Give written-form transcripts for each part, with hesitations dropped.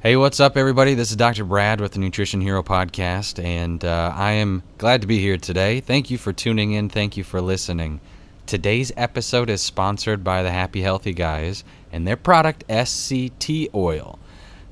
Hey, what's up, everybody? This is Dr. Brad with the Nutrition Hero Podcast, and I am glad to be here today. Thank you for tuning in. Thank you for listening. Today's episode is sponsored by the Happy Healthy Guys and their product, SCT Oil.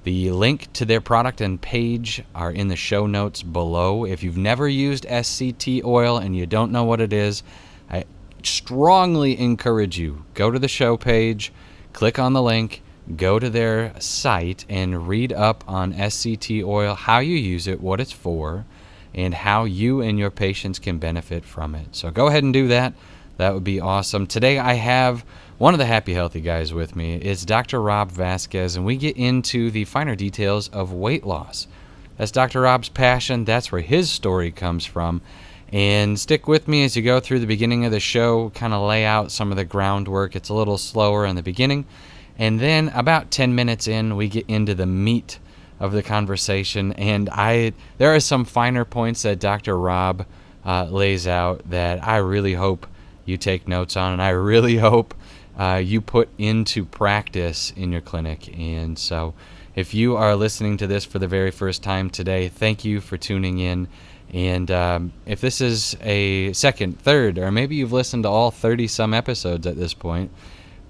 The link to their product and page are in the show notes below. If you've never used SCT Oil and you don't know what it is, I strongly encourage you, go to the show page, click on the link, go to their site and read up on SCT oil, how you use it, what it's for, and how you and your patients can benefit from it. So go ahead and do that. That would be awesome. Today I have one of the Happy Healthy Guys with me. It's Dr. Rob Vasquez, and we get into the finer details of weight loss. That's Dr. Rob's passion. That's where his story comes from. And stick with me as you go through the beginning of the show, kind of lay out some of the groundwork. It's a little slower in the beginning. And then about 10 minutes in, we get into the meat of the conversation. And there are some finer points that Dr. Rob lays out that I really hope you take notes on. And I really hope you put into practice in your clinic. And so if you are listening to this for the very first time today, thank you for tuning in. And if this is a second, third, or maybe you've listened to all 30-some episodes at this point,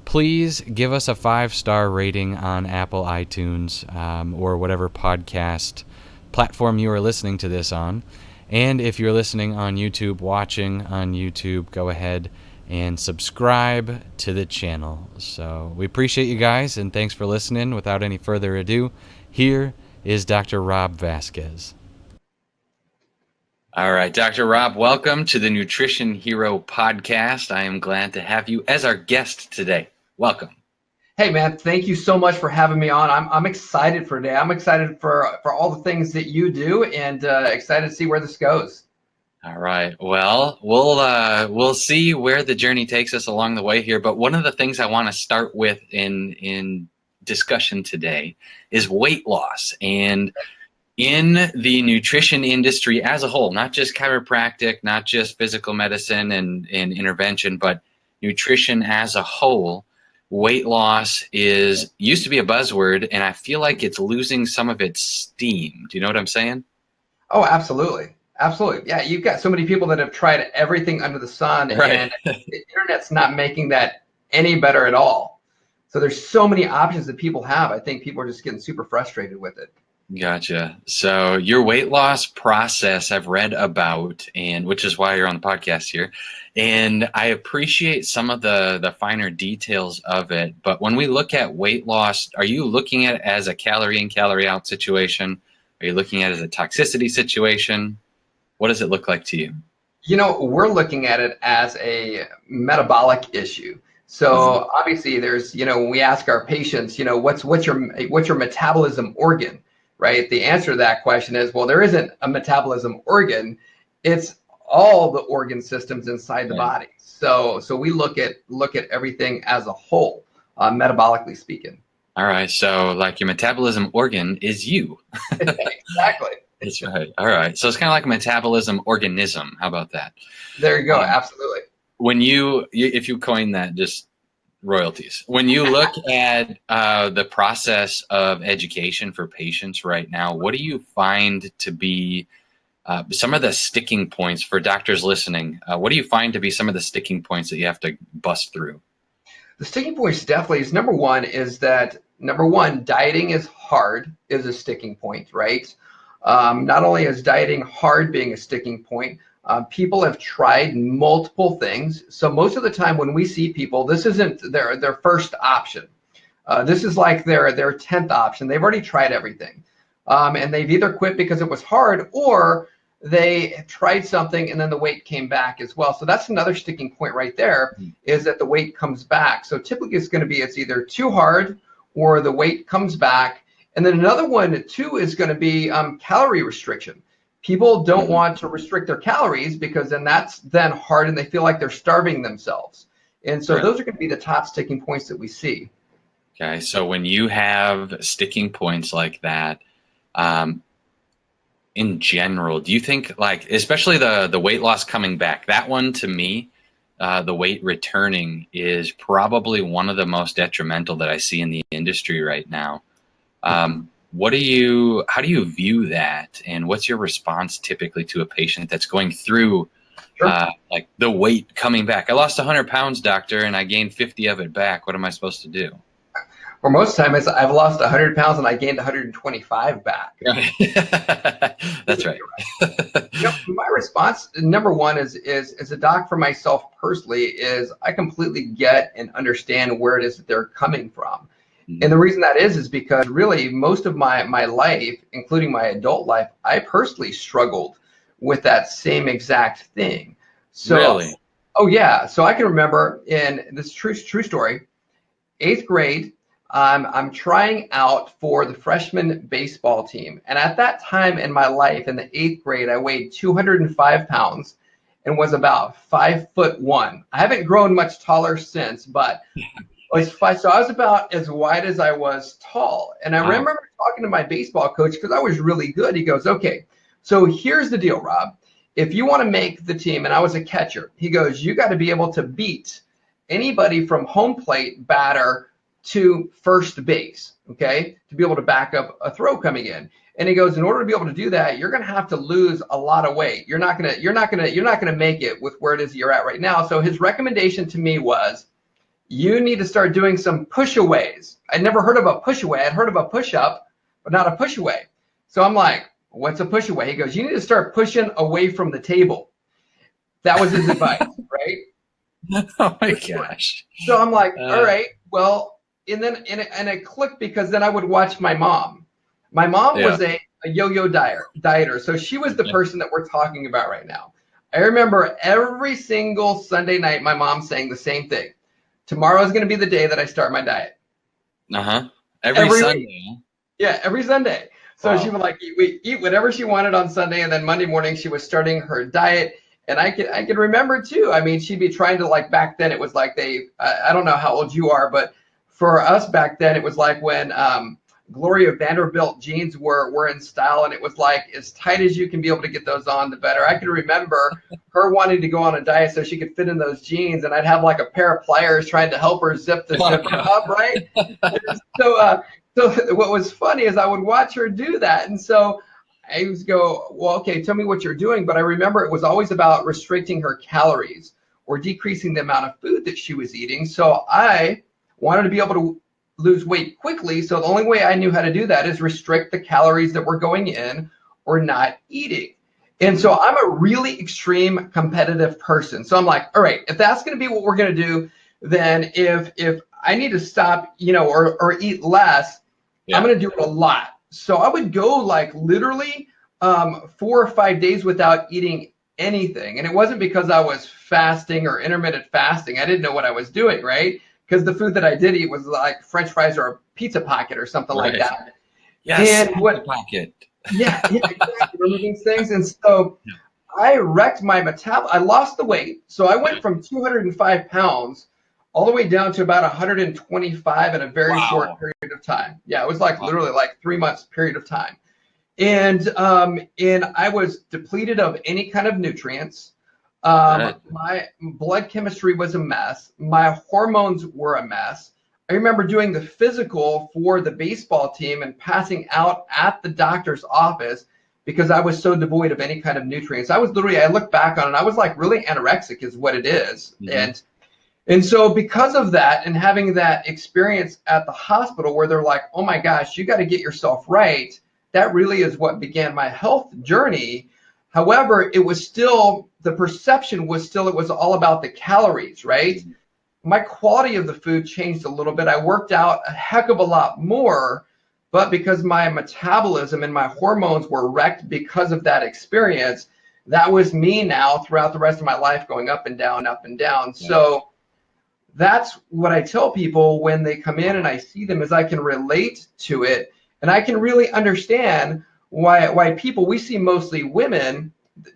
please give us a 5-star rating on Apple iTunes or whatever podcast platform you are listening to this on. And if you're listening on YouTube, watching on YouTube, go ahead and subscribe to the channel. So we appreciate you guys, and thanks for listening. Without any further ado, here is Dr. Rob Vasquez. All right, Dr. Rob, welcome to the Nutrition Hero Podcast. I am glad to have you as our guest today. Welcome. Hey, man, thank you so much for having me on. I'm excited for today. I'm excited for all the things that you do, and excited to see where this goes. All right. Well, we'll see where the journey takes us along the way here. But one of the things I want to start with in discussion today is weight loss. And in the nutrition industry as a whole, not just chiropractic, not just physical medicine and intervention, but nutrition as a whole, weight loss used to be a buzzword, and I feel like it's losing some of its steam. Do you know what I'm saying? Oh, absolutely. Absolutely. Yeah, you've got so many people that have tried everything under the sun, Right. And the internet's not making that any better at all. So there's so many options that people have. I think people are just getting super frustrated with it. Gotcha. So your weight loss process I've read about, and which is why you're on the podcast here. And I appreciate some of the finer details of it. But when we look at weight loss, are you looking at it as a calorie in, calorie out situation? Are you looking at it as a toxicity situation? What does it look like to you? You know, we're looking at it as a metabolic issue. So obviously there's, when we ask our patients, what's your metabolism organ? Right? The answer to that question is, well, there isn't a metabolism organ. It's all the organ systems inside the body. So we look at everything as a whole, metabolically speaking. All right. So like your metabolism organ is you. Exactly. That's right. All right. So it's kind of like a metabolism organism. How about that? There you go. Absolutely. When if you coin that, just royalties. When you look at the process of education for patients right now, what do you find to be some of the sticking points for doctors listening? What do you find to be some of the sticking points that you have to bust through? The sticking points definitely is number one, dieting is hard is a sticking point, right? Not only is dieting hard being a sticking point, people have tried multiple things. So most of the time when we see people, this isn't their first option. This is like their 10th option. They've already tried everything. And they've either quit because it was hard, or they tried something and then the weight came back as well. So that's another sticking point right there, is that the weight comes back. So typically it's either too hard or the weight comes back. And then another one too is going to be calorie restriction. People don't want to restrict their calories because then that's hard and they feel like they're starving themselves. And so those are going to be the top sticking points that we see. Okay. So when you have sticking points like that, in general, do you think, like, especially the weight loss coming back, that one to me, the weight returning is probably one of the most detrimental that I see in the industry right now. how do you view that, and what's your response typically to a patient that's going through Sure. like the weight coming back? I lost 100 pounds, doctor, and I gained 50 of it back. What am I supposed to do? For most time, it's I've lost 100 pounds and I gained 125 back. Right. That's right. My response, number one, is as a doc for myself personally, is I completely get and understand where it is that they're coming from. And the reason that is because really most of my life, including my adult life, I personally struggled with that same exact thing. So, Really? Oh yeah. So I can remember in this true story, 8th grade, I'm trying out for the freshman baseball team. And at that time in my life, in the 8th grade, I weighed 205 pounds and was about 5'1". I haven't grown much taller since, but so I was about as wide as I was tall. And I remember talking to my baseball coach because I was really good. He goes, okay, so here's the deal, Rob. If you want to make the team, and I was a catcher, he goes, you got to be able to beat anybody from home plate batter to first base, okay, to be able to back up a throw coming in. And he goes, in order to be able to do that, you're going to have to lose a lot of weight. You're not going to make it with where it is you're at right now. So his recommendation to me was, you need to start doing some push-aways. I'd never heard of a push-away. I'd heard of a push-up, but not a push-away. So I'm like, what's a push-away? He goes, you need to start pushing away from the table. That was his advice, right? Oh my gosh. So I'm like, all right, well, and then it clicked because then I would watch my mom. My mom was a yo-yo dieter. So she was the person that we're talking about right now. I remember every single Sunday night, my mom saying the same thing. Tomorrow is going to be the day that I start my diet. Every Sunday. Week. Yeah, every Sunday. So she would like eat whatever she wanted on Sunday, and then Monday morning she was starting her diet. And I can remember too. I mean, she'd be trying to, like, back then it was like I don't know how old you are, but for us back then it was like when Gloria Vanderbilt jeans were in style, and it was like as tight as you can be able to get those on, the better. I can remember her wanting to go on a diet so she could fit in those jeans, and I'd have like a pair of pliers trying to help her zip the zipper up, right? So what was funny is I would watch her do that, and so I would go, well, okay, tell me what you're doing. But I remember it was always about restricting her calories or decreasing the amount of food that she was eating. So I wanted to be able to lose weight quickly. So the only way I knew how to do that is restrict the calories that were going in or not eating. And so I'm a really extreme competitive person. So I'm like, all right, if that's going to be what we're going to do, then if I need to stop, or eat less, I'm going to do it a lot. So I would go like literally 4 or 5 days without eating anything. And it wasn't because I was fasting or intermittent fasting. I didn't know what I was doing, right? Because the food that I did eat was like French fries or a pizza pocket or something like that. Yes, pizza pocket. Yeah, exactly. Remember these things? And so I wrecked my metabolism. I lost the weight. So I went from 205 pounds all the way down to about 125 in a very short period of time. Yeah, it was like literally like 3 months period of time. And I was depleted of any kind of nutrients. My blood chemistry was a mess. My hormones were a mess. I remember doing the physical for the baseball team and passing out at the doctor's office because I was so devoid of any kind of nutrients. I look back on it, I was like really anorexic is what it is. And so because of that and having that experience at the hospital where they're like, oh my gosh, you got to get yourself right, that really is what began my health journey. However, it was still, the perception was still, it was all about the calories, right? My quality of the food changed a little bit. I worked out a heck of a lot more, but because my metabolism and my hormones were wrecked because of that experience, that was me now throughout the rest of my life, going up and down, up and down. Yeah. So that's what I tell people when they come in and I see them, is I can relate to it, and I can really understand why people, we see mostly women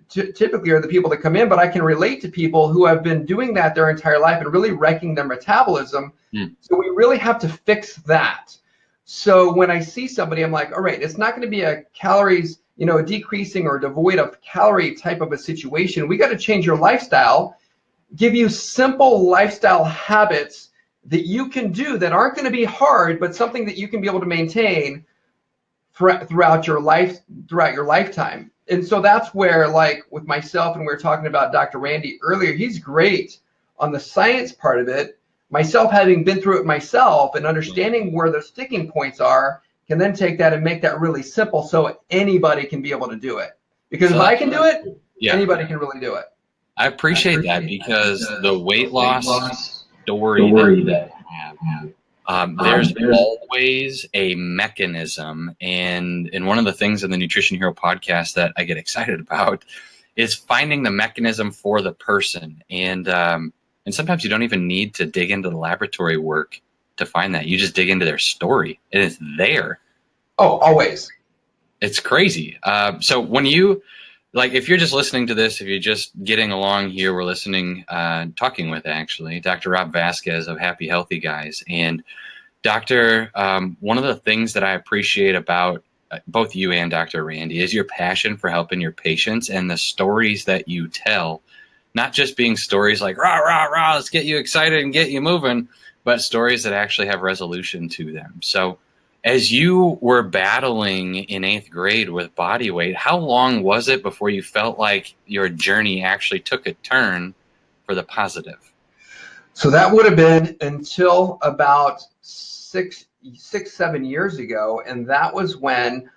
typically are the people that come in, but I can relate to people who have been doing that their entire life and really wrecking their metabolism. So we really have to fix that. So when I see somebody, I'm like, all right, it's not going to be a calories, decreasing or devoid of calorie type of a situation. We got to change your lifestyle, give you simple lifestyle habits that you can do that aren't going to be hard, but something that you can be able to maintain throughout your lifetime. And so that's where, like with myself, and we were talking about Dr. Randy earlier, he's great on the science part of it. Myself, having been through it myself and understanding where the sticking points are, can then take that and make that really simple so anybody can be able to do it. Because if I can do it, anybody can really do it. I appreciate that, because the weight loss story that you have, there's always a mechanism. And one of the things in the Nutrition Hero podcast that I get excited about is finding the mechanism for the person. And sometimes you don't even need to dig into the laboratory work to find that. You just dig into their story and it's there. Oh, always. It's crazy. So when you, like, if you're just listening to this, if you're just getting along here, we're listening, talking with actually Dr. Rob Vasquez of Happy Healthy Guys. And Doctor, one of the things that I appreciate about both you and Dr. Randy is your passion for helping your patients and the stories that you tell, not just being stories like rah, rah, rah, let's get you excited and get you moving, but stories that actually have resolution to them. So as you were battling in 8th grade with body weight, how long was it before you felt like your journey actually took a turn for the positive? So that would have been until about 7 years ago. And that was when,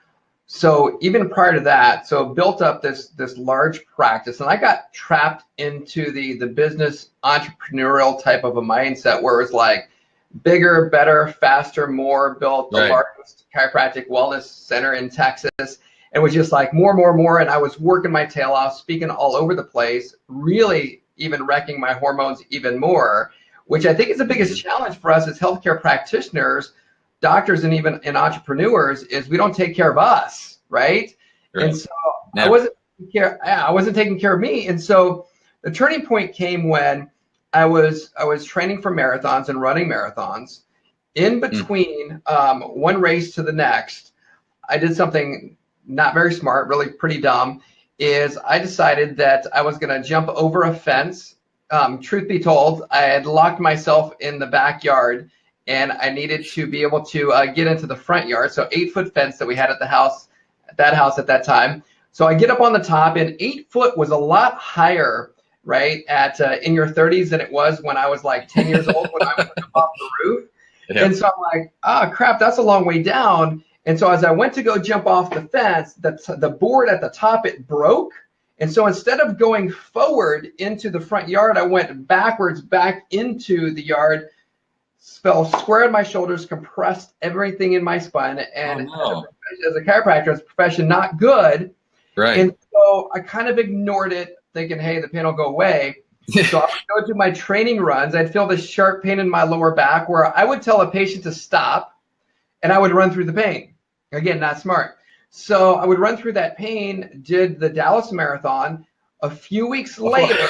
so even prior to that, so built up this large practice, and I got trapped into the business entrepreneurial type of a mindset where it was like, bigger, better, faster, more, built the largest chiropractic wellness center in Texas. It was just like more. And I was working my tail off, speaking all over the place, really even wrecking my hormones even more, which I think is the biggest challenge for us as healthcare practitioners, doctors, and even entrepreneurs, is we don't take care of us, right? And so I wasn't taking care of me. And so the turning point came when I was training for marathons and running marathons. In between one race to the next, I did something not very smart, really pretty dumb, is I decided that I was going to jump over a fence. Truth be told, I had locked myself in the backyard and I needed to be able to get into the front yard. So 8-foot fence that we had at the house, at that time. So I get up on the top, and 8 foot was a lot higher, right, at in your 30s than it was when I was like 10 years old when I was off the roof. Yeah. And so I'm like, oh, crap, that's a long way down. And so as I went to go jump off the fence, the board at the top, it broke. And so instead of going forward into the front yard, I went backwards back into the yard, fell square on my shoulders, compressed everything in my spine. And as a chiropractor, as a profession, not good. Right. And so I kind of ignored it, thinking, hey, the pain will go away. So I would go do my training runs. I'd feel this sharp pain in my lower back where I would tell a patient to stop and I would run through the pain. Again, not smart. So I would run through that pain, did the Dallas Marathon. A few weeks later,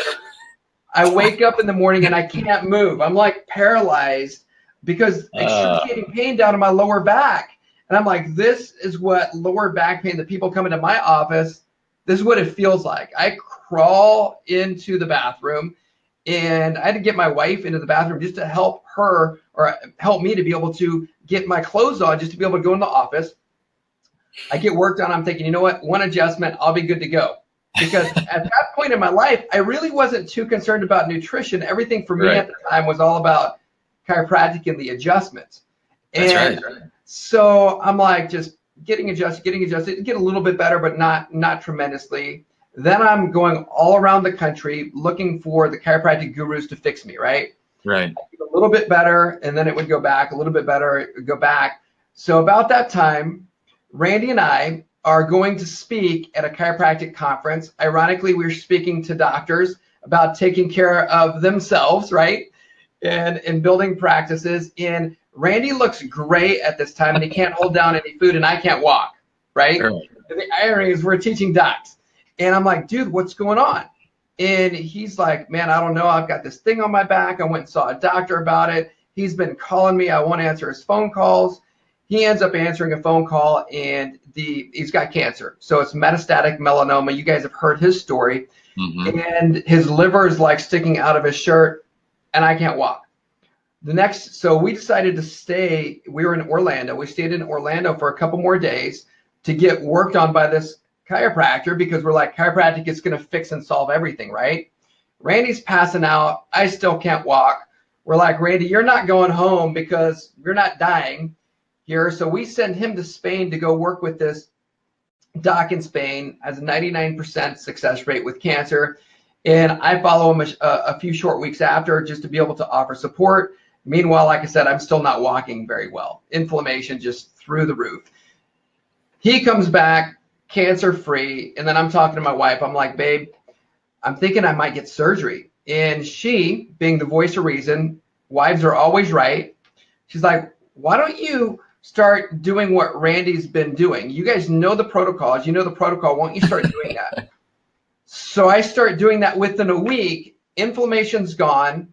I wake up in the morning and I can't move. I'm like paralyzed because excruciating pain down in my lower back. And I'm like, this is what lower back pain, the people come into my office, this is what it feels like. I crawl into the bathroom, and I had to get my wife into the bathroom just to help her, or help me to be able to get my clothes on, just to be able to go in the office. I get work done. I'm thinking, you know what? One adjustment, I'll be good to go. Because at that point in my life, I really wasn't too concerned about nutrition. Everything for me at the time was all about chiropractic and the adjustments. And so I'm like just getting adjusted, get a little bit better, but not tremendously. Then I'm going all around the country looking for the chiropractic gurus to fix me, right? Right. A little bit better, and then it would go back, a little bit better, it would go back. So about that time, Randy and I are going to speak at a chiropractic conference. Ironically, we're speaking to doctors about taking care of themselves, right? And building practices. And Randy looks great at this time, and he can't hold down any food, and I can't walk, right? And the irony is we're teaching docs. And I'm like, dude, what's going on? And he's like, man, I don't know. I've got this thing on my back. I went and saw a doctor about it. He's been calling me. I won't answer his phone calls. He ends up answering a phone call, and he's got cancer. So it's metastatic melanoma. You guys have heard his story. Mm-hmm. And his liver is like sticking out of his shirt, and I can't walk. So we decided to stay. We were in Orlando. We stayed in Orlando for a couple more days to get worked on by this chiropractor because we're like, chiropractic is going to fix and solve everything, right? Randy's passing out. I still can't walk. We're like, Randy, you're not going home because you're not dying here. So we send him to Spain to go work with this doc in Spain, has a 99% success rate with cancer. And I follow him a few short weeks after just to be able to offer support. Meanwhile, like I said, I'm still not walking very well. Inflammation just through the roof. He comes back cancer free. And then I'm talking to my wife. I'm like, babe, I'm thinking I might get surgery. And she, being the voice of reason, wives are always right. She's like, why don't you start doing what Randy's been doing? You guys know the protocols. You know the protocol. Won't you start doing that? So I start doing that within a week. Inflammation's gone.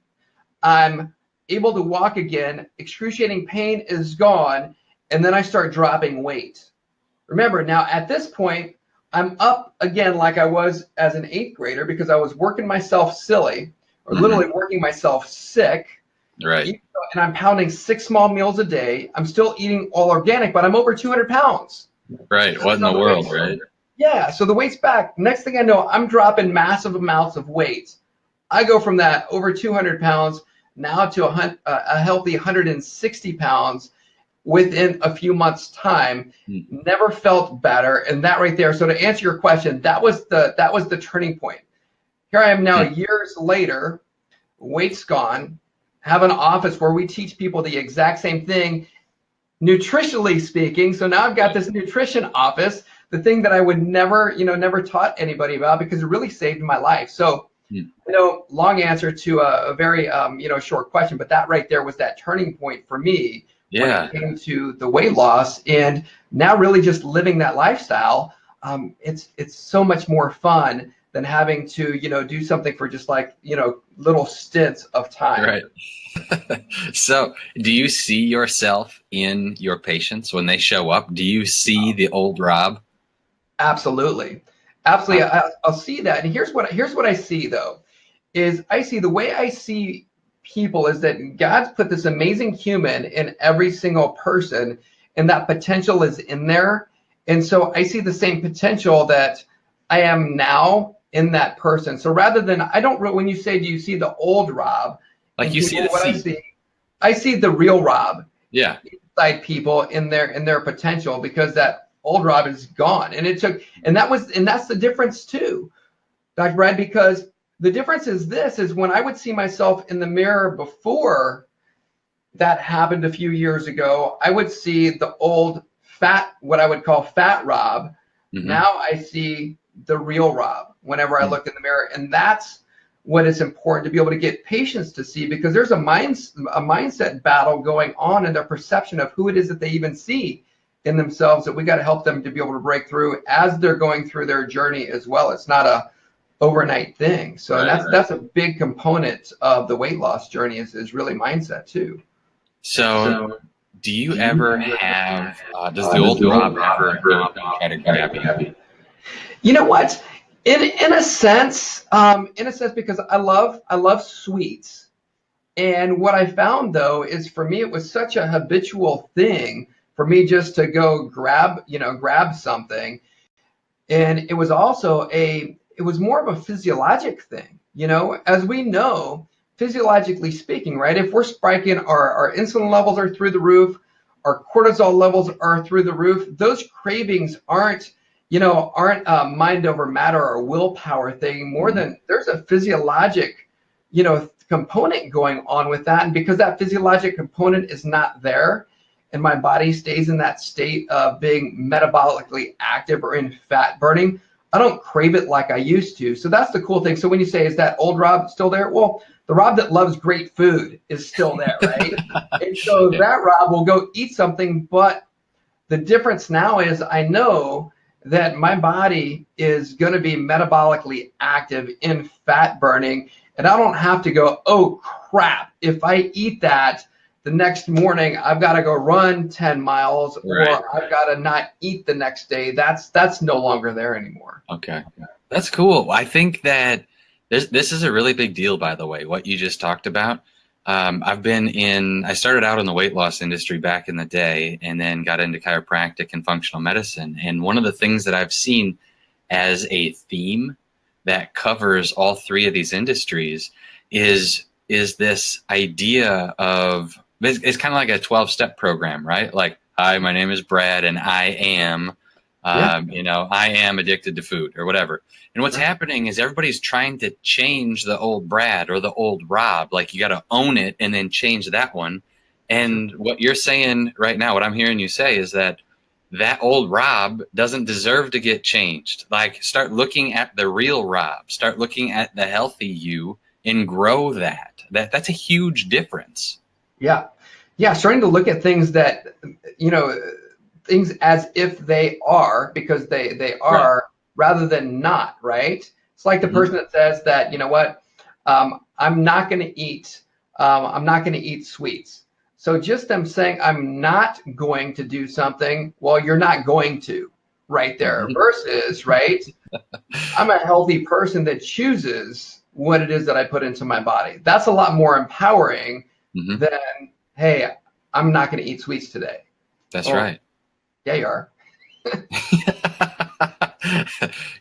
I'm able to walk again. Excruciating pain is gone. And then I start dropping weight. Remember, now at this point, I'm up again like I was as an 8th grader because I was working myself silly or literally working myself sick. Right. And I'm pounding 6 small meals a day. I'm still eating all organic, but I'm over 200 pounds. Right. What in the world, right? Yeah. So the weight's back. Next thing I know, I'm dropping massive amounts of weight. I go from that over 200 pounds now to a healthy 160 pounds within a few months' time. Never felt better. And that right there. So to answer your question, that was the turning point. Here I am now years later, weight's gone, have an office where we teach people the exact same thing, nutritionally speaking. So now I've got this nutrition office, the thing that I would never taught anybody about because it really saved my life. So, long answer to a very, short question, but that right there was that turning point for me. Yeah. When it came to the weight loss and now really just living that lifestyle. It's so much more fun than having to, do something for just like, little stints of time. Right. So do you see yourself in your patients when they show up? Do you see the old Rob? Absolutely. Absolutely. I'll see that. And here's what I see though, is I see the way I see people is that God's put this amazing human in every single person and that potential is in there. And so I see the same potential that I am now in that person. So rather than, when you say, do you see the old Rob? Like you see the seed. I see the real Rob. Yeah. Inside people in their potential because that old Rob is gone. And that's the difference too, Dr. Brad, because the difference is when I would see myself in the mirror before that happened a few years ago, I would see the old fat, what I would call fat Rob. Now I see the real Rob whenever I look in the mirror. And that's what is important to be able to get patients to see because there's a mindset battle going on in their perception of who it is that they even see in themselves that we got to help them to be able to break through as they're going through their journey as well. It's not a overnight thing. So that's a big component of the weight loss journey is really mindset too. So do you ever have, does the old Rob ever go up and try to grab you? You know what? In a sense, because I love sweets. And what I found though, is for me, it was such a habitual thing for me just to go grab something. And it was also it was more of a physiologic thing, as we know, physiologically speaking, right? If we're spiking, our insulin levels are through the roof, our cortisol levels are through the roof, those cravings aren't mind over matter or willpower thing more than there's a physiologic, component going on with that. And because that physiologic component is not there and my body stays in that state of being metabolically active or in fat burning, I don't crave it like I used to. So that's the cool thing. So when you say, is that old Rob still there? Well, the Rob that loves great food is still there, right? And so that Rob will go eat something. But the difference now is I know that my body is going to be metabolically active in fat burning. And I don't have to go, oh, crap, if I eat that, the next morning I've got to go run 10 miles or I've got to not eat the next day. That's no longer there anymore. Okay. That's cool. I think that this is a really big deal, by the way, what you just talked about. I started out in the weight loss industry back in the day and then got into chiropractic and functional medicine. And one of the things that I've seen as a theme that covers all three of these industries is this idea of, it's kind of like a 12-step program, right? Like, hi, my name is Brad and I am, I am addicted to food or whatever. And what's happening is everybody's trying to change the old Brad or the old Rob. Like, you got to own it and then change that one. And what you're saying right now, what I'm hearing you say is that old Rob doesn't deserve to get changed. Like, start looking at the real Rob, start looking at the healthy you and grow that. That's a huge difference. Yeah. Yeah. Starting to look at things that, things as if they are, because they are, right, rather than not, right? It's like the person that says that, you know what, I'm not going to eat sweets. So just them saying I'm not going to do something, well, you're not going to, right there. Versus, right, I'm a healthy person that chooses what it is that I put into my body. That's a lot more empowering than, hey, I'm not going to eat sweets today. That's right. Yeah, you are.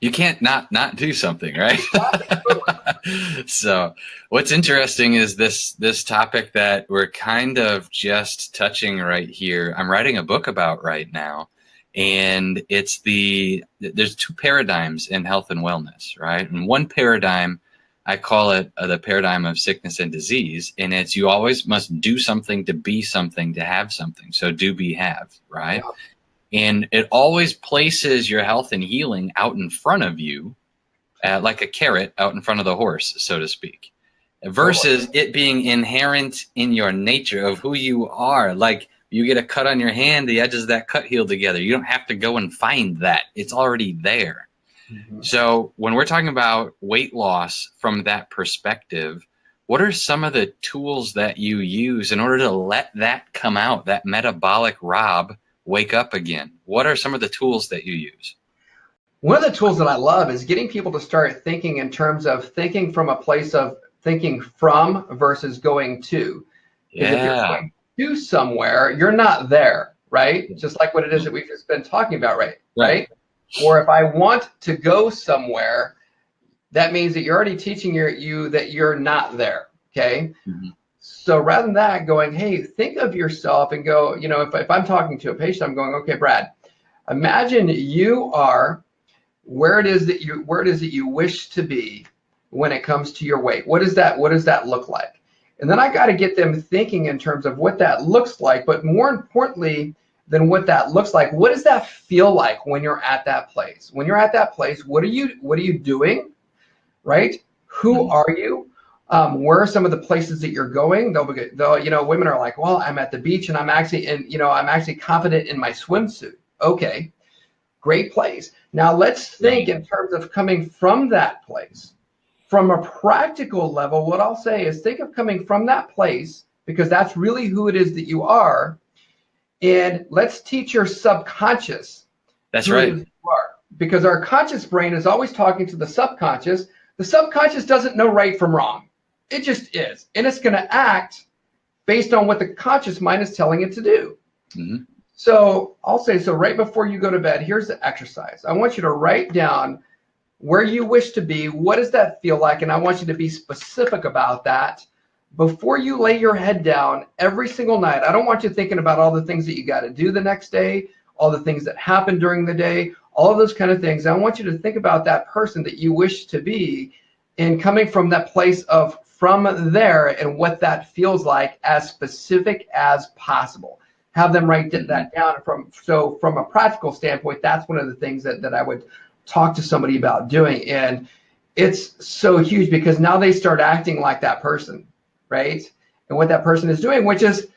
You can't not do something, right? So what's interesting is this topic that we're kind of just touching right here. I'm writing a book about right now, and there's two paradigms in health and wellness, right? And one paradigm, I call it the paradigm of sickness and disease, and it's you always must do something to be something to have something. So do, be, have, right? Yeah. And it always places your health and healing out in front of you, like a carrot out in front of the horse, so to speak, versus it being inherent in your nature of who you are. Like, you get a cut on your hand, the edges of that cut heal together. You don't have to go and find that. It's already there. So when we're talking about weight loss from that perspective, what are some of the tools that you use in order to let that come out, that metabolic Rob wake up again? What are some of the tools that you use? One of the tools that I love is getting people to start thinking in terms of thinking from a place of thinking from versus going to. Because if you're going to somewhere, you're not there, right? Just like what it is that we've just been talking about, right? Or if I want to go somewhere, that means that you're already teaching you that you're not there, okay? So rather than that, going, hey, think of yourself and go, if I'm talking to a patient, I'm going, okay, Brad, imagine you are where it is that you wish to be when it comes to your weight. What does that look like? And then I got to get them thinking in terms of what that looks like, but more importantly than what that looks like, what does that feel like when you're at that place? When you're at that place, what are you doing, right? Who are you? Where are some of the places that you're going? Women are like, well, I'm at the beach and I'm actually confident in my swimsuit. Okay, great place. Now let's think in terms of coming from that place. From a practical level, what I'll say is think of coming from that place, because that's really who it is that you are. And let's teach your subconscious. That's right. You are. Because our conscious brain is always talking to the subconscious. The subconscious doesn't know right from wrong. It just is. And it's going to act based on what the conscious mind is telling it to do. So I'll say, so right before you go to bed, here's the exercise. I want you to write down where you wish to be. What does that feel like? And I want you to be specific about that before you lay your head down every single night. I don't want you thinking about all the things that you got to do the next day, all the things that happened during the day, all of those kind of things. I want you to think about that person that you wish to be and coming from that place of from there and what that feels like as specific as possible. Have them write that down. From a practical standpoint, that's one of the things that I would talk to somebody about doing. And it's so huge because now they start acting like that person, right? And what that person is doing, which is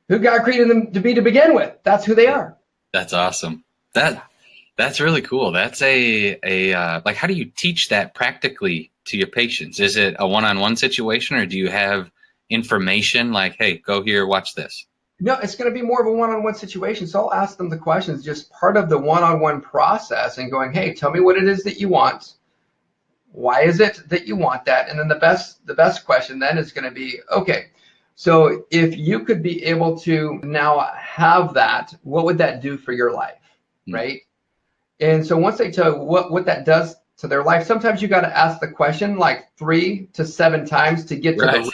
who God created them to be to begin with. That's who they are. That's awesome. That's really cool. That's like, how do you teach that practically to your patients? Is it a one-on-one situation, or do you have information like, hey, go here, watch this? No, it's going to be more of a one-on-one situation. So I'll ask them the questions, just part of the one-on-one process, and going, hey, tell me what it is that you want. Why is it that you want that? And then the best question then is going to be, okay, So if you could be able to now have that, what would that do for your life, right? And so once they tell you what that does to their life, sometimes you got to ask the question like 3 to 7 times to get to the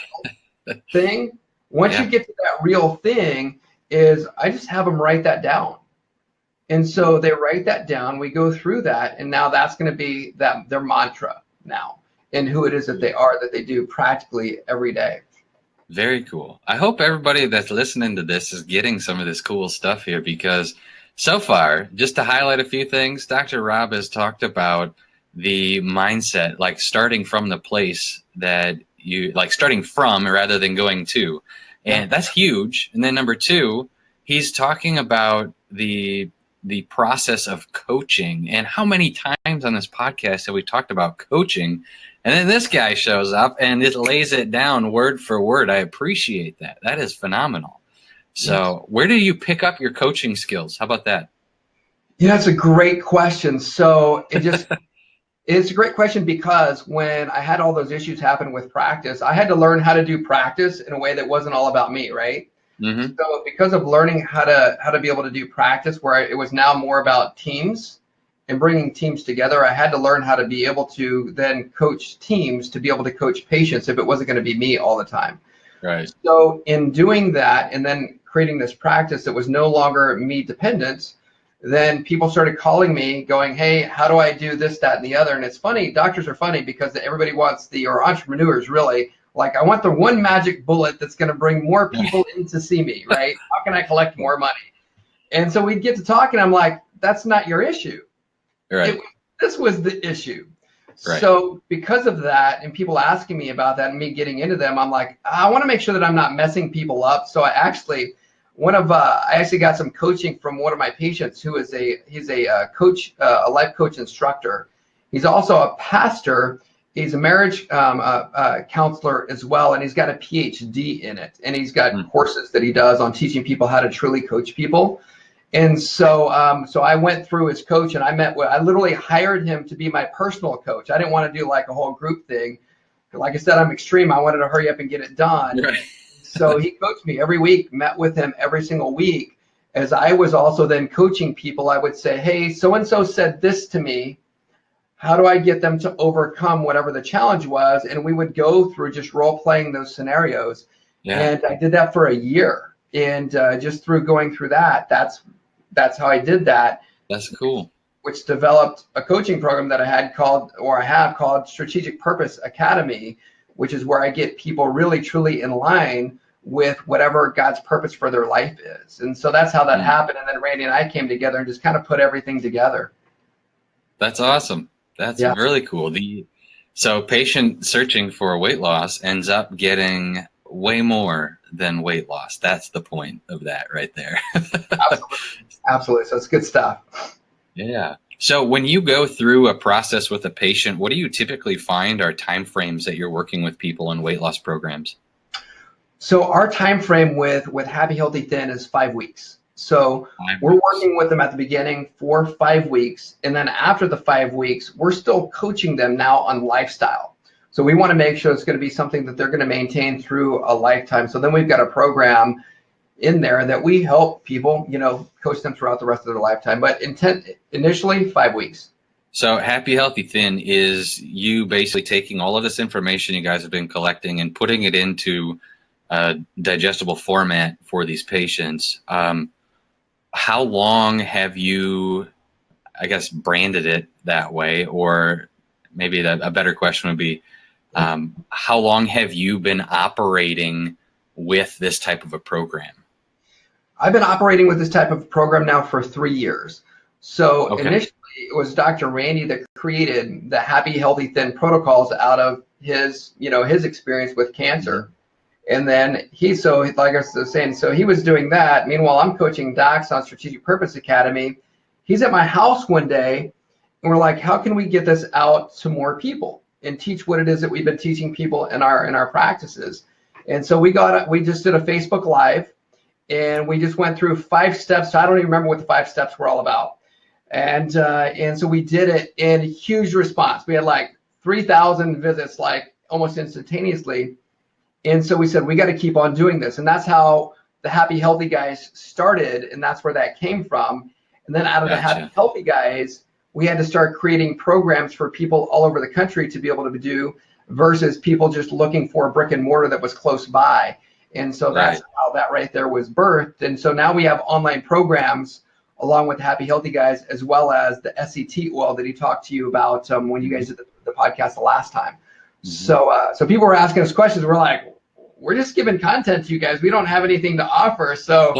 real thing. Once you get to that real thing, I just have them write that down. And so they write that down. We go through that, and now that's going to be their mantra now, and who it is that they do practically every day. Very cool. I hope everybody that's listening to this is getting some of this cool stuff here, because so far, just to highlight a few things, Dr. Rob has talked about the mindset, like starting from the place that you like, starting from rather than going to. And that's huge. And then number 2, he's talking about the process of coaching, and how many times on this podcast have we talked about coaching, and then this guy shows up and it lays it down word for word. I appreciate that. That is phenomenal. So where do you pick up your coaching skills? How about that? Yeah, it's a great question. So it's a great question, because when I had all those issues happen with practice, I had to learn how to do practice in a way that wasn't all about me, right? So because of learning how to be able to do practice where it was now more about teams and bringing teams together, I had to learn how to be able to then coach teams to be able to coach patients if it wasn't going to be me all the time. Right. So in doing that and then creating this practice that was no longer me dependent, then people started calling me going, hey, how do I do this, that, and the other? And it's funny, doctors are funny, because everybody wants or entrepreneurs really, like, I want the one magic bullet that's going to bring more people in to see me, right? How can I collect more money? And so we'd get to talking. I'm like, that's not your issue. Right. This was the issue. Right. So because of that, and people asking me about that and me getting into them, I'm like, I want to make sure that I'm not messing people up. So I actually got some coaching from one of my patients who is he's a coach, a life coach instructor. He's also a pastor. He's a marriage counselor as well, and he's got a PhD in it. And he's got courses that he does on teaching people how to truly coach people. And so I went through his coach, and I literally hired him to be my personal coach. I didn't want to do like a whole group thing. Like I said, I'm extreme. I wanted to hurry up and get it done. Right. So he coached me every week, met with him every single week. As I was also then coaching people, I would say, hey, so-and-so said this to me. How do I get them to overcome whatever the challenge was? And we would go through just role playing those scenarios. Yeah. And I did that for a year. And just through going through that, that's how I did that. That's cool. Which developed a coaching program that I have called Strategic Purpose Academy, which is where I get people really, truly in line with whatever God's purpose for their life is. And so that's how that happened. And then Randy and I came together and just kind of put everything together. That's awesome. That's really cool. So patient searching for weight loss ends up getting way more than weight loss. That's the point of that right there. Absolutely. So it's good stuff. Yeah. So when you go through a process with a patient, what do you typically find are timeframes that you're working with people in weight loss programs? So our time frame with Happy Healthy Thin is 5 weeks. So we're working with them at the beginning for 5 weeks. And then after the 5 weeks, we're still coaching them now on lifestyle. So we want to make sure it's going to be something that they're going to maintain through a lifetime. So then we've got a program in there that we help people, coach them throughout the rest of their lifetime. But initially 5 weeks. So Happy Healthy Thin is you basically taking all of this information you guys have been collecting and putting it into a digestible format for these patients. How long have you, I guess, branded it that way? Or maybe a better question would be, how long have you been operating with this type of a program? I've been operating with this type of program now for 3 years. So initially it was Dr. Randy that created the Happy Healthy Thin protocols out of his experience with cancer. And then like I was saying, so he was doing that. Meanwhile, I'm coaching docs on Strategic Purpose Academy. He's at my house one day, and we're like, how can we get this out to more people and teach what it is that we've been teaching people in our practices? And so we just did a Facebook Live, and we just went through 5 steps. I don't even remember what the 5 steps were all about. And so we did it in huge response. We had like 3,000 visits, like almost instantaneously. And so we said, we got to keep on doing this. And that's how the Happy Healthy Guys started. And that's where that came from. And then out of the Happy Healthy Guys, we had to start creating programs for people all over the country to be able to do, versus people just looking for a brick and mortar that was close by. And so that's how that right there was birthed. And so now we have online programs along with the Happy Healthy Guys, as well as the SCT oil that he talked to you about when you guys did the podcast the last time. So people were asking us questions. We're like, we're just giving content to you guys. We don't have anything to offer. So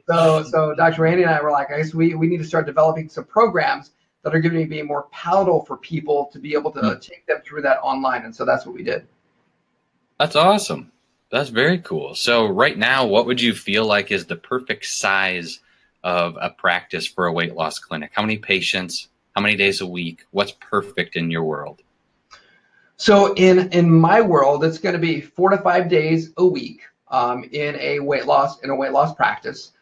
Dr. Randy and I were like, I guess we need to start developing some programs that are going to be more palatable for people to be able to take them through that online. And so that's what we did. That's awesome. That's very cool. So right now, what would you feel like is the perfect size of a practice for a weight loss clinic? How many patients? How many days a week? What's perfect in your world? So in my world, it's going to be 4 to 5 days a week in a weight loss practice.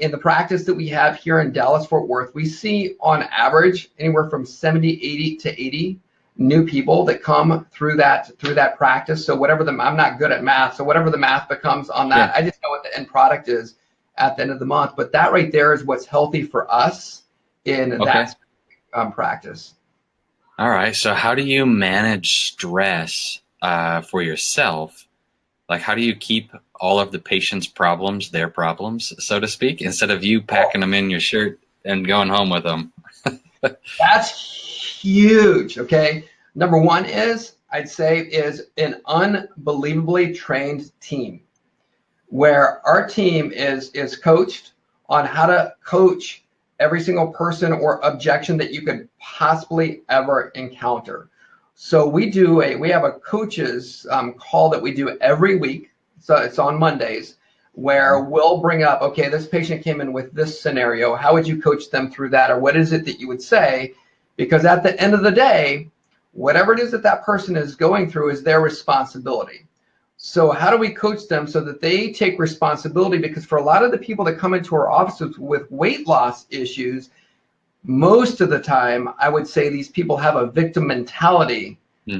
In the practice that we have here in Dallas, Fort Worth, we see on average anywhere from 80 to 80 new people that come through that practice. So whatever I'm not good at math, so whatever the math becomes on that, I just know what the end product is at the end of the month. But that right there is what's healthy for us in that practice. All right. So how do you manage stress for yourself? Like, how do you keep all of the patient's problems their problems, so to speak, instead of you packing them in your shirt and going home with them? That's huge. Okay. Number one I'd say is an unbelievably trained team, where our team is coached on how to coach every single person or objection that you could possibly ever encounter. So we have a coaches call that we do every week. So it's on Mondays, where we'll bring up, okay, this patient came in with this scenario. How would you coach them through that? Or what is it that you would say? Because at the end of the day, whatever it is that person is going through is their responsibility. So how do we coach them so that they take responsibility? Because for a lot of the people that come into our offices with weight loss issues, most of the time, I would say these people have a victim mentality,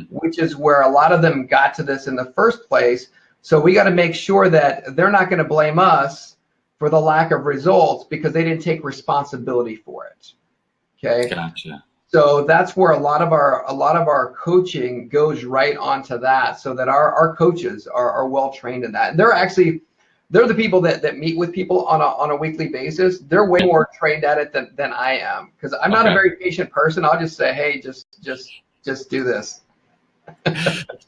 which is where a lot of them got to this in the first place. So we got to make sure that they're not going to blame us for the lack of results because they didn't take responsibility for it. Okay. Gotcha. So that's where a lot of our coaching goes right onto that, so that our coaches are well trained in that. And they're the people that meet with people on a weekly basis. They're way more trained at it than I am, because I'm not a very patient person. I'll just say, hey, just do this.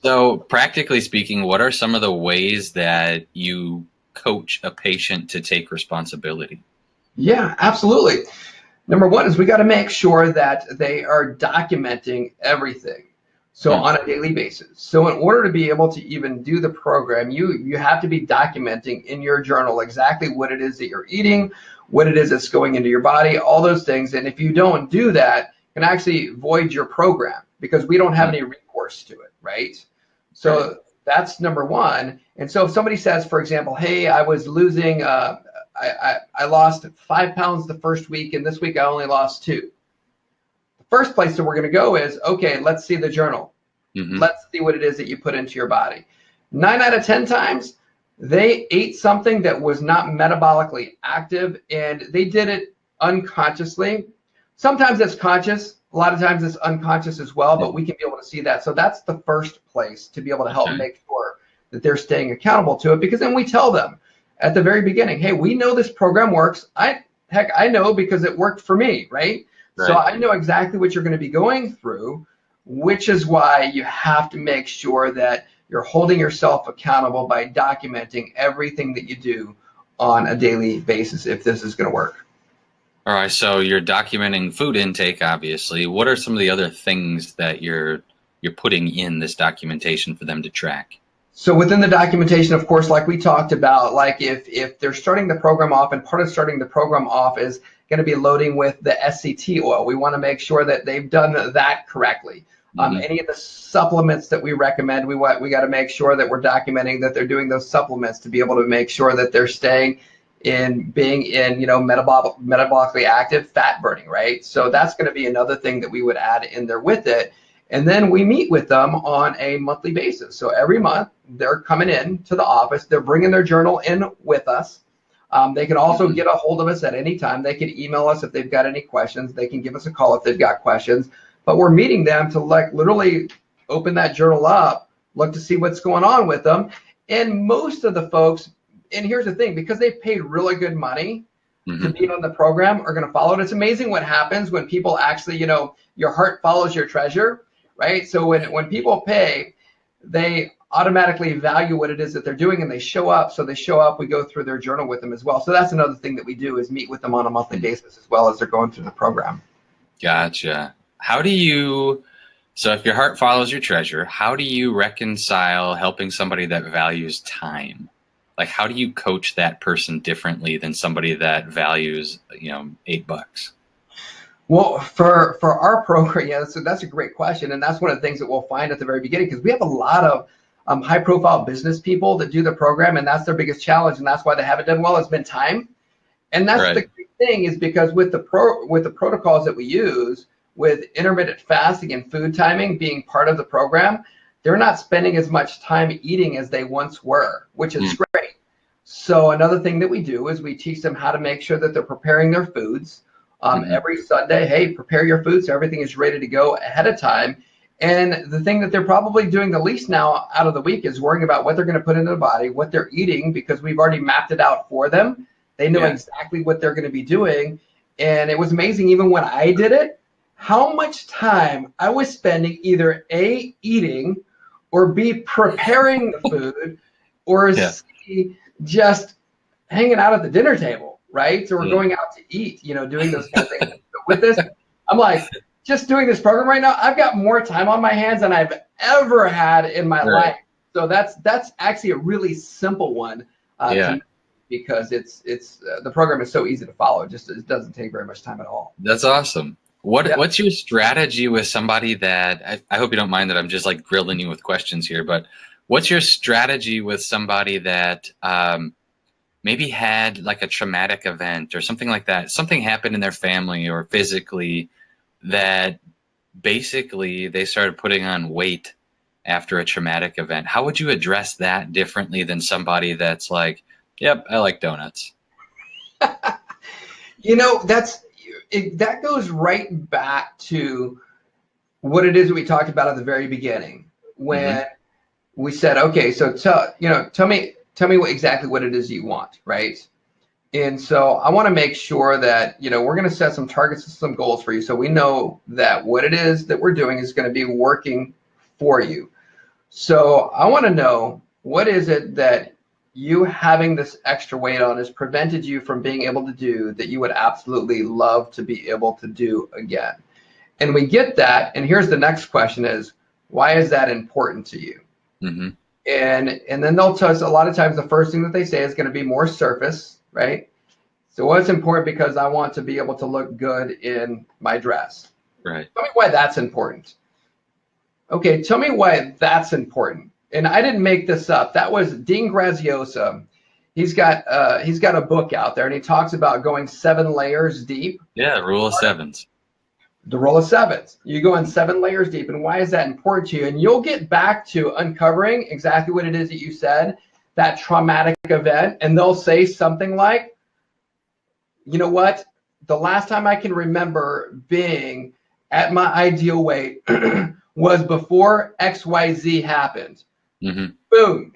So practically speaking, what are some of the ways that you coach a patient to take responsibility? Yeah, absolutely. Number one is we got to make sure that they are documenting everything. So on a daily basis. So in order to be able to even do the program, you have to be documenting in your journal exactly what it is that you're eating, what it is that's going into your body, all those things. And if you don't do that, you can actually void your program, because we don't have any recourse to it, right? So that's number one. And so if somebody says, for example, hey, I was losing, I lost 5 pounds the first week, and this week I only lost 2. First place that we're going to go is, okay, let's see the journal. Let's see what it is that you put into your body. 9 out of 10 times, they ate something that was not metabolically active, and they did it unconsciously. Sometimes it's conscious. A lot of times it's unconscious as well, but we can be able to see that. So that's the first place to be able to help make sure that they're staying accountable to it, because then we tell them at the very beginning, hey, we know this program works. I know because it worked for me, right? So I know exactly what you're going to be going through, which is why you have to make sure that you're holding yourself accountable by documenting everything that you do on a daily basis if this is going to work. All right, so you're documenting food intake, obviously. What are some of the other things that you're putting in this documentation for them to track? So within the documentation, of course, like we talked about, like if they're starting the program off, and part of starting the program off is going to be loading with the SCT oil. We want to make sure that they've done that correctly. Any of the supplements that we recommend, we got to make sure that we're documenting that they're doing those supplements to be able to make sure that they're staying in being in, metabolically active fat burning, right? So that's going to be another thing that we would add in there with it. And then we meet with them on a monthly basis. So every month they're coming in to the office, they're bringing their journal in with us. They can also get a hold of us at any time. They can email us if they've got any questions. They can give us a call if they've got questions. But we're meeting them to like literally open that journal up, look to see what's going on with them. And most of the folks, and here's the thing, because they've paid really good money to be on the program, are going to follow it. It's amazing what happens when people actually, your heart follows your treasure, right? So when people pay, they automatically value what it is that they're doing, and they show up. So they show up, we go through their journal with them as well. So that's another thing that we do, is meet with them on a monthly basis as well as they're going through the program. Gotcha. So if your heart follows your treasure, how do you reconcile helping somebody that values time? Like, how do you coach that person differently than somebody that values, $8? Well, for our program, yeah, so that's a great question. And that's one of the things that we'll find at the very beginning, because we have a lot of high profile business people that do the program, and that's their biggest challenge. And that's why they haven't done well. It's been time. And that's the great thing, is because with the protocols that we use, with intermittent fasting and food timing being part of the program, they're not spending as much time eating as they once were, which is great. So another thing that we do is we teach them how to make sure that they're preparing their foods. Every Sunday, hey, prepare your food so everything is ready to go ahead of time. And the thing that they're probably doing the least now out of the week is worrying about what they're going to put into the body, what they're eating, because we've already mapped it out for them. They know exactly what they're going to be doing. And it was amazing, even when I did it, how much time I was spending either A, eating, or B, preparing the food, or C, just hanging out at the dinner table, right? So we're going out to eat, doing those kind of things. So with this, I'm like, just doing this program right now, I've got more time on my hands than I've ever had in my life. So that's actually a really simple one, because it's the program is so easy to follow. It doesn't take very much time at all. That's awesome. What's your strategy with somebody that, I hope you don't mind that I'm just like grilling you with questions here, but what's your strategy with somebody that maybe had like a traumatic event or something like that? Something happened in their family or physically that basically they started putting on weight after a traumatic event. How would you address that differently than somebody that's like, yep, I like donuts? That goes right back to what it is that we talked about at the very beginning, when we said, okay, so tell me exactly what it is you want, right? And so I want to make sure that, we're going to set some targets and some goals for you, so we know that what it is that we're doing is going to be working for you. So I want to know, what is it that you having this extra weight on has prevented you from being able to do that you would absolutely love to be able to do again? And we get that. And here's the next question is, why is that important to you? And then they'll tell us, a lot of times the first thing that they say is going to be more surface, right? So what's important? Because I want to be able to look good in my dress. Right. Tell me why that's important. Okay, tell me why that's important. And I didn't make this up. That was Dean Graziosi. He's got a book out there, and he talks about going 7 layers deep. Yeah, rule of sevens. The rule of sevens. You go in 7 layers deep, and why is that important to you? And you'll get back to uncovering exactly what it is that you said, that traumatic event, and they'll say something like, you know what? The last time I can remember being at my ideal weight was before XYZ happened. Boom.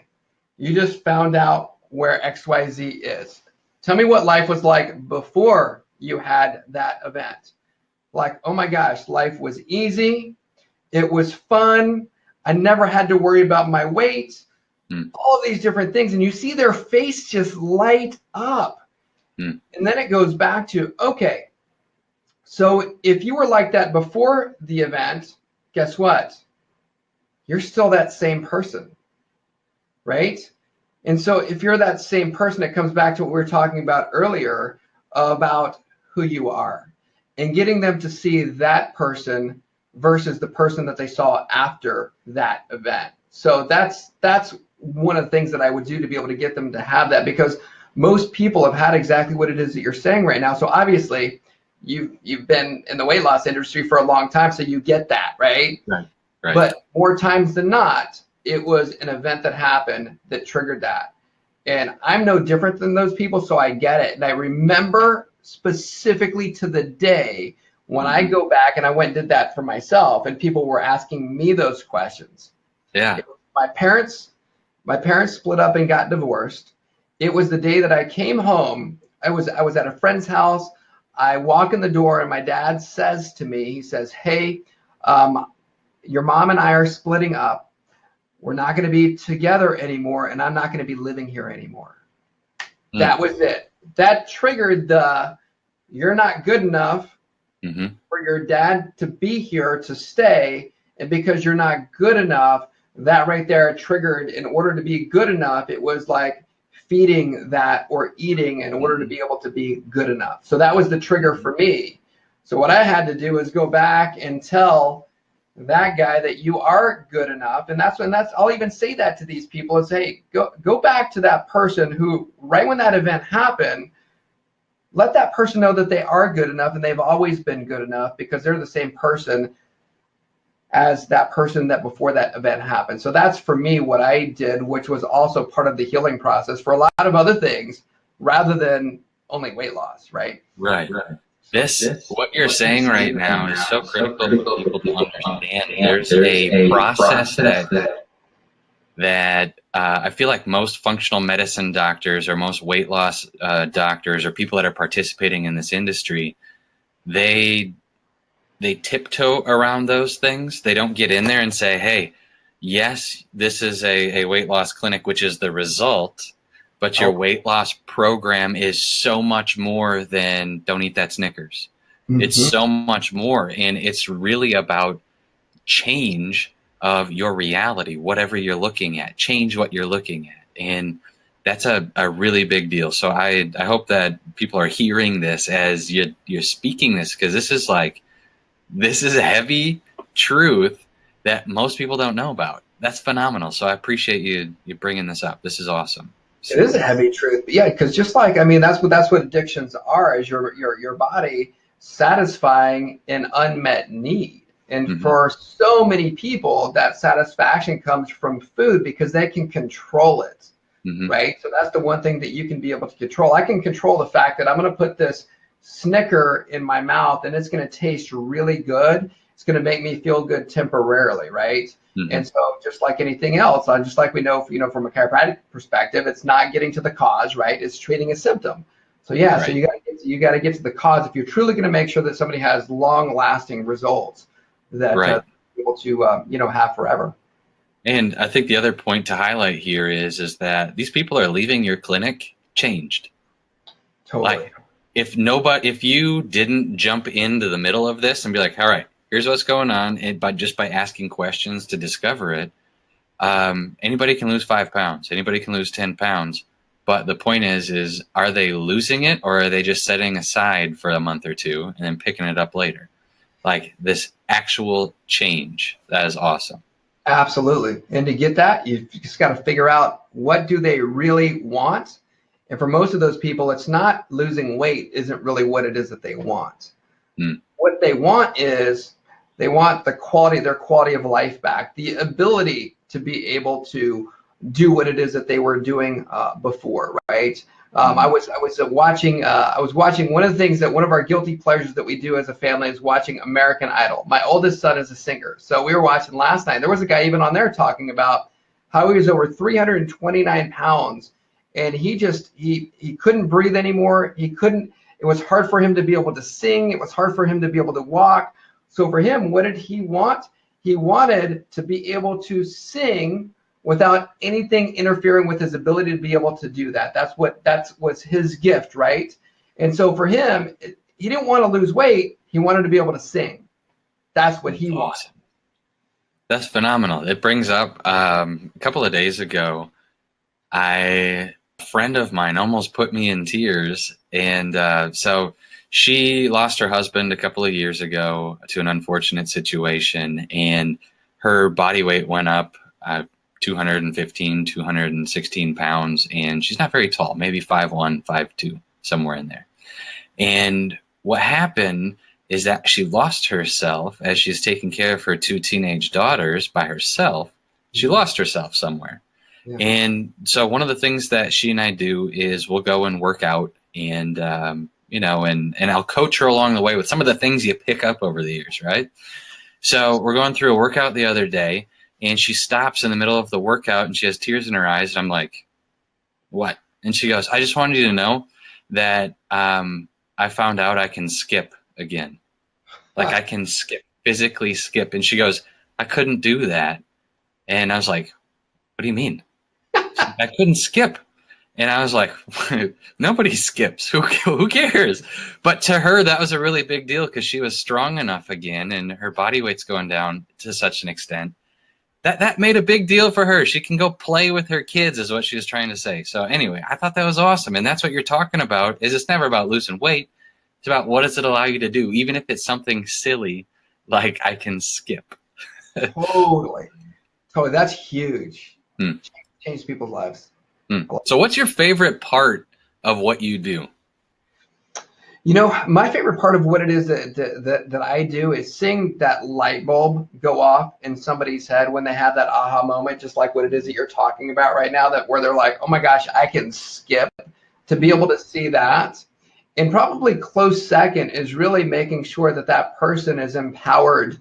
You just found out where XYZ is. Tell me what life was like before you had that event. Like, oh my gosh, life was easy. It was fun. I never had to worry about my weight. All of these different things. And you see their face just light up. And then it goes back to, okay, so if you were like that before the event, guess what? You're still that same person, right? And so if you're that same person, it comes back to what we were talking about earlier about who you are, and getting them to see that person versus the person that they saw after that event. So that's one of the things that I would do to be able to get them to have that, because most people have had exactly what it is that you're saying right now. So obviously you've been in the weight loss industry for a long time, so you get that, right? Right. But more times than not, it was an event that happened that triggered that. And I'm no different than those people, so I get it. And I remember specifically to the day when I go back and I went and did that for myself, and people were asking me those questions. Yeah. My parents split up and got divorced. It was the day that I came home. I was at a friend's house. I walk in the door and my dad says to me, he says, "Hey, your mom and I are splitting up. We're not going to be together anymore, and I'm not going to be living here anymore." That was it. That triggered the, you're not good enough for your dad to be here to stay. And because you're not good enough, that right there triggered, in order to be good enough, it was like feeding that or eating in order to be able to be good enough. So that was the trigger for me. So what I had to do is go back and tell that guy that you are good enough. And I'll even say that to these people is, hey, go back to that person who, right when that event happened, let that person know that they are good enough and they've always been good enough, because they're the same person as that person that before that event happened. So that's for me what I did, which was also part of the healing process for a lot of other things rather than only weight loss, right? Right. What you're saying right now is so critical for people to understand. There's a process that I feel like most functional medicine doctors or most weight loss doctors or people that are participating in this industry, they tiptoe around those things. They don't get in there and say, hey, yes, this is a weight loss clinic, which is the result, but your weight loss program is so much more than don't eat that Snickers. It's so much more. And it's really about change of your reality, whatever you're looking at, change what you're looking at. And that's a really big deal. So I hope that people are hearing this as you're speaking this, because this is a heavy truth that most people don't know about. That's phenomenal. So I appreciate you bringing this up. This is awesome. It is a heavy truth. Yeah, because just like, I mean, that's what addictions are, is your body satisfying an unmet need. And for so many people, that satisfaction comes from food because they can control it, right? So that's the one thing that you can be able to control. I can control the fact that I'm going to put this Snicker in my mouth and it's going to taste really good. It's going to make me feel good temporarily, right? And so just like anything else, just like we know, from a chiropractic perspective, it's not getting to the cause, right? It's treating a symptom. So yeah, right. So you got to get to the cause if you're truly going to make sure that somebody has long-lasting results that right. Able to have forever. And I think the other point to highlight here is that these people are leaving your clinic changed. Totally. Like, if you didn't jump into the middle of this and be like, all right, here's what's going on, and by asking questions to discover it, anybody can lose 5 pounds, anybody can lose 10 pounds. But the point is are they losing it, or are they just setting aside for a month or two and then picking it up later? Like this actual change, that is awesome. Absolutely. And to get that, you've just got to figure out, what do they really want? And for most of those people, it's not losing weight isn't really what it is that they want. What they want is they want their quality of life back, the ability to be able to do what it is that they were doing before, right? I was watching one of the things that one of our guilty pleasures that we do as a family is watching American Idol. My oldest son is a singer, so we were watching last night. There was a guy even on there talking about how he was over 329 pounds, and he couldn't breathe anymore. It was hard for him to be able to sing. It was hard for him to be able to walk. So for him, what did he want? He wanted to be able to sing without anything interfering with his ability to be able to do that. That was his gift, right? And so for him, he didn't want to lose weight. He wanted to be able to sing. That's what he wanted. That's phenomenal. It brings up a couple of days ago, a friend of mine almost put me in tears. And so she lost her husband a couple of years ago to an unfortunate situation, and her body weight went up 215, 216 pounds, and she's not very tall, maybe 5'1", 5'2", somewhere in there. And what happened is that she lost herself as she's taking care of her 2 teenage daughters by herself. She lost herself somewhere. Yeah. And so one of the things that she and I do is we'll go and work out, and and I'll coach her along the way with some of the things you pick up over the years, right? So we're going through a workout the other day, and she stops in the middle of the workout and she has tears in her eyes, and I'm like, what? And she goes, I just wanted you to know that I found out I can skip again. Like, I can physically skip. And she goes, I couldn't do that. And I was like, what do you mean? I couldn't skip. And I was like, nobody skips. Who cares? But to her, that was a really big deal because she was strong enough again, and her body weight's going down to such an extent that made a big deal for her. She can go play with her kids, is what she was trying to say. So anyway, I thought that was awesome. And that's what you're talking about, is it's never about losing weight. It's about what does it allow you to do, even if it's something silly like I can skip. Totally. That's huge. Change people's lives. So what's your favorite part of what you do? My favorite part of what it is that I do is seeing that light bulb go off in somebody's head when they have that aha moment, just like what it is that you're talking about right now, that where they're like, oh my gosh, I can skip. To be able to see that. And probably close second is really making sure that that person is empowered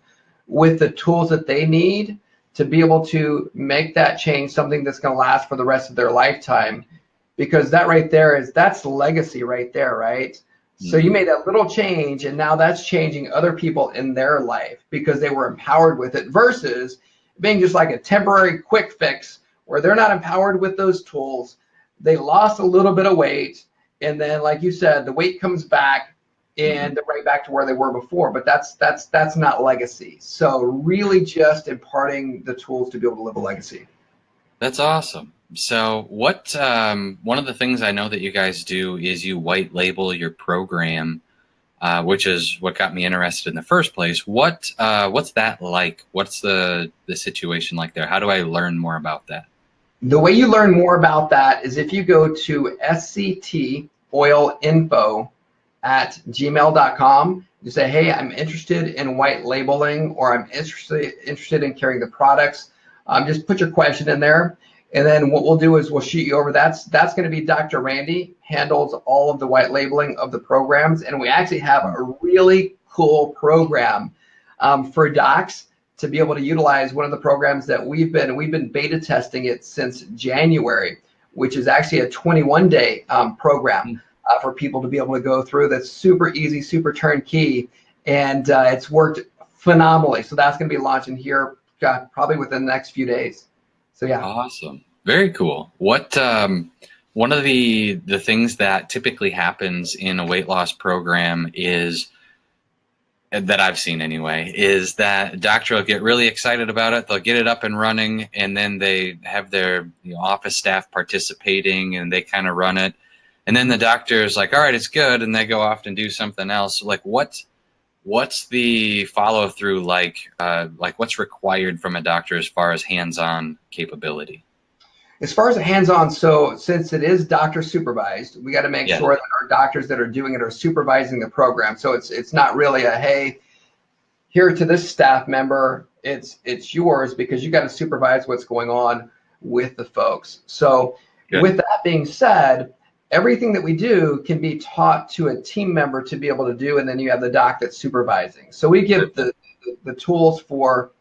with the tools that they need to be able to make that change something that's going to last for the rest of their lifetime. Because that right there that's legacy right there, right? So you made that little change, and now that's changing other people in their life because they were empowered with it, versus being just like a temporary quick fix where they're not empowered with those tools. They lost a little bit of weight, and then, like you said, the weight comes back and they're right back to where they were before. But that's not legacy. So really just imparting the tools to be able to live a legacy. That's awesome. So what one of the things I know that you guys do is you white label your program, which is what got me interested in the first place. What's that like? What's the situation like there? How do I learn more about that? The way you learn more about that is if you go to sctoilinfo@gmail.com. You say, hey, I'm interested in white labeling, or I'm interested in carrying the products. Just put your question in there. And then what we'll do is we'll shoot you over. That's going to be Dr. Randy, handles all of the white labeling of the programs. And we actually have a really cool program for docs to be able to utilize. One of the programs that we've been beta testing it since January, which is actually a 21-day program for people to be able to go through. That's super easy, super turnkey, and it's worked phenomenally. So that's going to be launching here probably within the next few days. So yeah. Awesome. Very cool. What one of the things that typically happens in a weight loss program is, that I've seen anyway, is that a doctor will get really excited about it. They'll get it up and running, and then they have their office staff participating, and they kind of run it. And then the doctor is like, all right, it's good, and they go off and do something else. Like what's the follow through like what's required from a doctor as far as hands-on capability? As far as a hands-on, so since it is doctor supervised, we got to make sure that our doctors that are doing it are supervising the program. So it's not really a, hey, here to this staff member, it's yours, because you got to supervise what's going on with the folks. So with that being said, everything that we do can be taught to a team member to be able to do, and then you have the doc that's supervising. So we give the tools for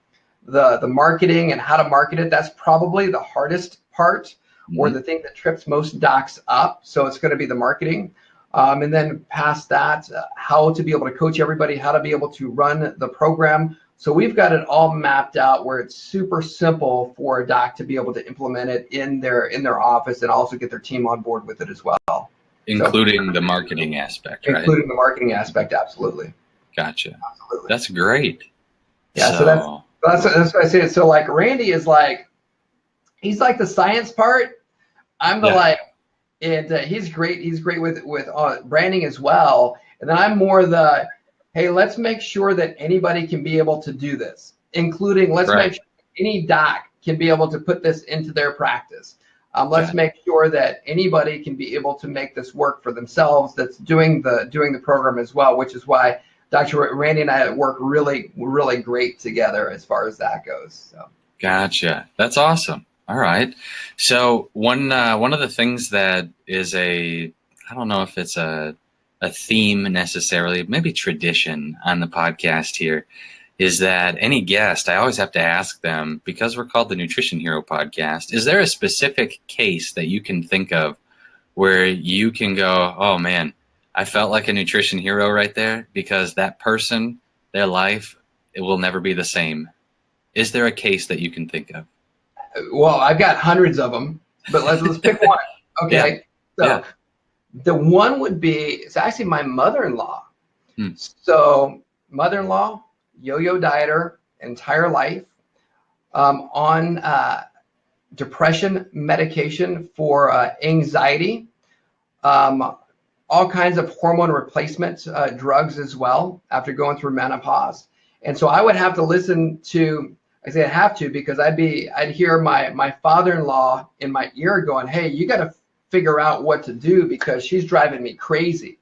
the marketing and how to market it. That's probably the hardest part, or the thing that trips most docs up. So it's going to be the marketing. And then past that, how to be able to coach everybody, how to be able to run the program. So we've got it all mapped out where it's super simple for a doc to be able to implement it in their office, and also get their team on board with it as well. Including the marketing aspect, right? Including the marketing aspect, absolutely. Gotcha. Absolutely. That's great. Yeah, so that's what I say. So like Randy is like, he's like the science part. I'm the and he's great. He's great with branding as well. And then I'm more the, hey, let's make sure that anybody can be able to do this, including let's make sure any doc can be able to put this into their practice. Let's make sure that anybody can be able to make this work for themselves that's doing the program as well, which is why Dr. Randy and I work really, really great together as far as that goes. So. Gotcha. That's awesome. All right. So one of the things that is I don't know if it's a theme necessarily, maybe tradition on the podcast here, is that any guest, I always have to ask them, because we're called the Nutrition Hero Podcast, is there a specific case that you can think of where you can go, oh man, I felt like a nutrition hero right there, because that person, their life, it will never be the same? Is there a case that you can think of? Well, I've got hundreds of them, but let's pick one. Okay. Yeah. So the one would be, it's actually my mother-in-law. Hmm. So mother-in-law, yo-yo dieter, entire life, on depression medication for anxiety, all kinds of hormone replacement drugs as well after going through menopause. And so I would have to listen to, I say I have to, because I'd hear my father-in-law in my ear going, hey, you got to figure out what to do because she's driving me crazy.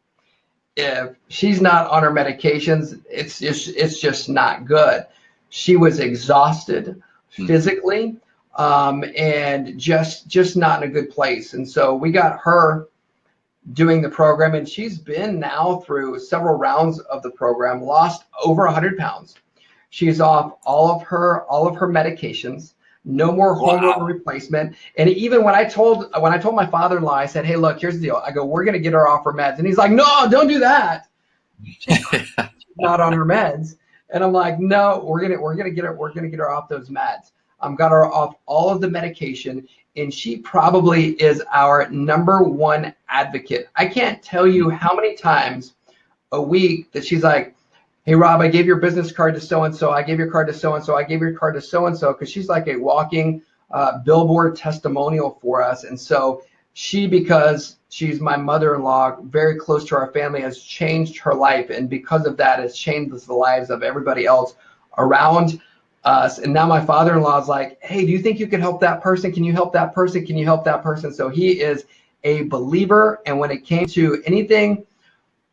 If she's not on her medications, it's just not good. She was exhausted physically, and just not in a good place. And so we got her doing the program, and she's been now through several rounds of the program, lost over 100 pounds. She's off all of her medications, no more hormone replacement. And even when I told my father-in-law, I said, hey, look, here's the deal. I go, we're going to get her off her meds. And he's like, no, don't do that. She's not on her meds. And I'm like, no, we're gonna get her off those meds. Got her off all of the medication, and she probably is our number one advocate. I can't tell you how many times a week that she's like, hey, Rob, I gave your business card to so-and-so. I gave your card to so-and-so. I gave your card to so-and-so, because she's like a walking billboard testimonial for us. And so because she's my mother-in-law, very close to our family, has changed her life. And because of that, has changed the lives of everybody else around us. And now my father-in-law is like, hey, do you think you can help that person? Can you help that person? Can you help that person? So he is a believer. And when it came to anything,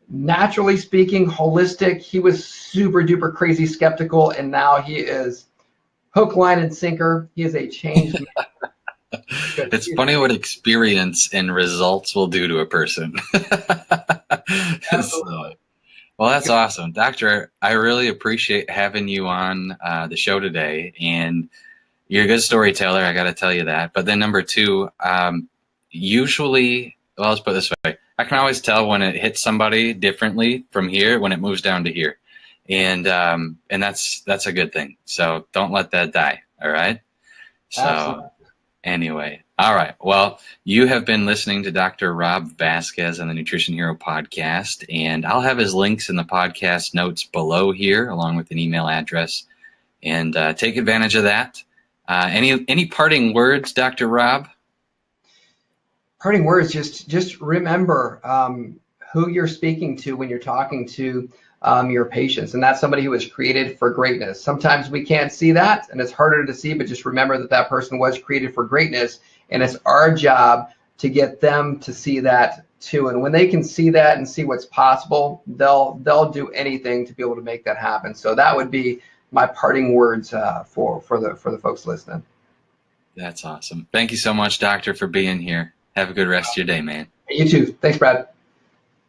naturally speaking, holistic, he was super duper crazy skeptical, and now he is hook, line, and sinker. He is a changed man. It's funny what experience and results will do to a person. Absolutely. Well, that's awesome. Doctor, I really appreciate having you on the show today, and you're a good storyteller, I got to tell you that. But then number two, usually, well, let's put it this way. I can always tell when it hits somebody differently from here when it moves down to here. And that's a good thing. So don't let that die. All right. So Absolutely. Anyway. All right. Well, you have been listening to Dr. Rob Vasquez on the Nutrition Hero podcast, and I'll have his links in the podcast notes below here, along with an email address, and take advantage of that. Any parting words, Dr. Rob? Parting words, just remember who you're speaking to when you're talking to your patients, and that's somebody who was created for greatness. Sometimes we can't see that, and it's harder to see, but just remember that person was created for greatness, and it's our job to get them to see that too. And when they can see that and see what's possible, they'll do anything to be able to make that happen. So that would be my parting words for the folks listening. That's awesome. Thank you so much, Doctor, for being here. Have a good rest of your day, man. You too. Thanks, Brad.